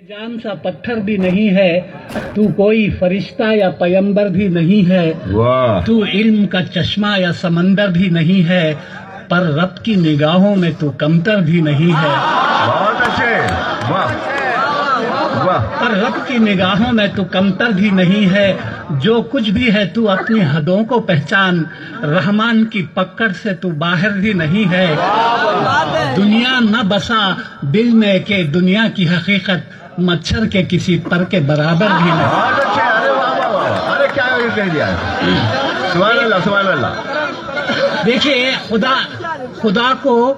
جان سا پتھر بھی نہیں ہے تو کوئی فرشتہ یا پیمبر بھی نہیں ہے تو علم کا چشمہ یا سمندر بھی نہیں ہے پر رب کی نگاہوں میں تو کمتر بھی نہیں ہے بہت اچھے واہ پر رب کی نگاہوں میں تو کمتر بھی نہیں ہے جو کچھ بھی ہے تو اپنی حدوں کو پہچان رحمان کی پکڑ سے تو باہر بھی نہیں ہے دنیا نہ بسا دل میں کہ دنیا کی حقیقت مچھر کے کسی پر کے برابر بھی نہیں بہت اچھے ارے واہ واہ واہ ارے کیا کہہ دیا سبحان اللہ سبحان اللہ دیکھیے خدا کو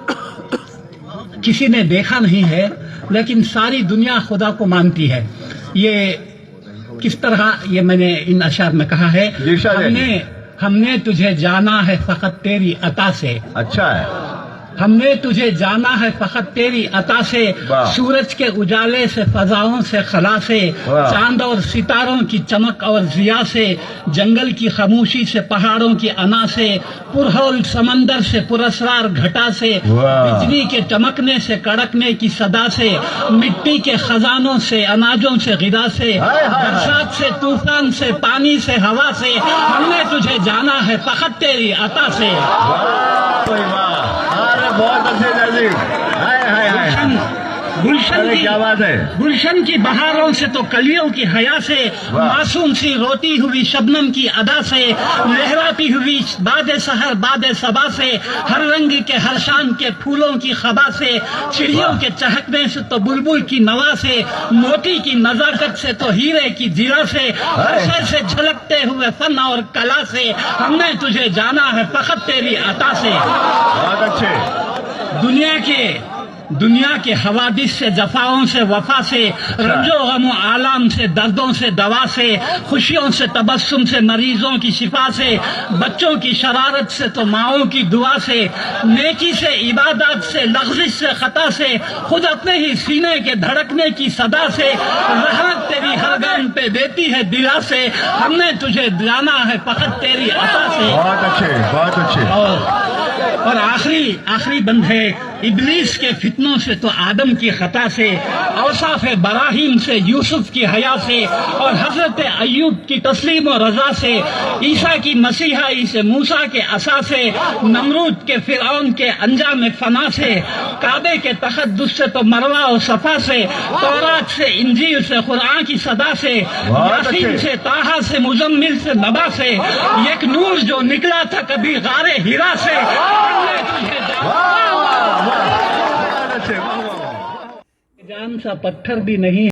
کسی نے دیکھا نہیں ہے لیکن ساری دنیا خدا کو مانتی ہے یہ کس طرح یہ میں نے ان اشعار میں کہا ہے ہم نے تجھے جانا ہے فقط تیری عطا سے اچھا ہے ہم نے تجھے جانا ہے فقط تیری عطا سے سورج کے اجالے سے فضاؤں سے خلا سے چاند اور ستاروں کی چمک اور ضیاء سے جنگل کی خاموشی سے پہاڑوں کی انا سے پرہول سمندر سے پراسرار گھٹا سے بجلی کے چمکنے سے کڑکنے کی صدا سے مٹی کے خزانوں سے اناجوں سے غذا سے برسات سے طوفان سے پانی سے ہوا سے ہم نے تجھے جانا ہے فقط تیری عطا سے بہت اچھے جی کیا بات ہے گلشن کی بہاروں سے تو کلیوں کی حیا سے معصوم سی روتی ہوئی شبنم کی ادا سے لہراتی ہوئی باد سحر باد صبا سے ہر رنگ کے ہر شان کے پھولوں کی خبا سے چڑیوں کے چہکنے سے تو بلبل کی نوا سے موتی کی نزاکت سے تو ہیرے کی زیرہ سے ہر شے سے جھلکتے ہوئے فن اور کلا سے ہم نے تجھے جانا ہے فقط تیری عطا سے بہت اچھے دنیا کے حوادث سے جفاؤں سے وفا سے رنج و غم و آلام سے دردوں سے دوا سے خوشیوں سے تبسم سے مریضوں کی شفا سے بچوں کی شرارت سے تو ماؤں کی دعا سے نیکی سے عبادات سے لغزش سے خطا سے خود اپنے ہی سینے کے دھڑکنے کی صدا سے رحمت تیری ہر گام پہ دیتی ہے دلا سے ہم نے تجھے جانا ہے فقط تیری عطا سے بہت اچھے اور آخری بند ہے ابلیس کے فتنوں سے تو آدم کی خطا سے اوصاف براہیم سے یوسف کی حیا سے اور حضرت ایوب کی تسلیم و رضا سے عیسیٰ کی مسیحائی سے موسیٰ کے عصا سے نمرود کے فرعون کے انجام فنا سے کعبے کے تقدس سے تو مروہ و صفا سے تورات سے انجیل سے قرآن کی صدا سے یاسین سے طٰہٰ سے مزمل سے نبا سے ایک نور جو نکلا تھا کبھی غار ہیرا سے جان سا پتھر بھی نہیں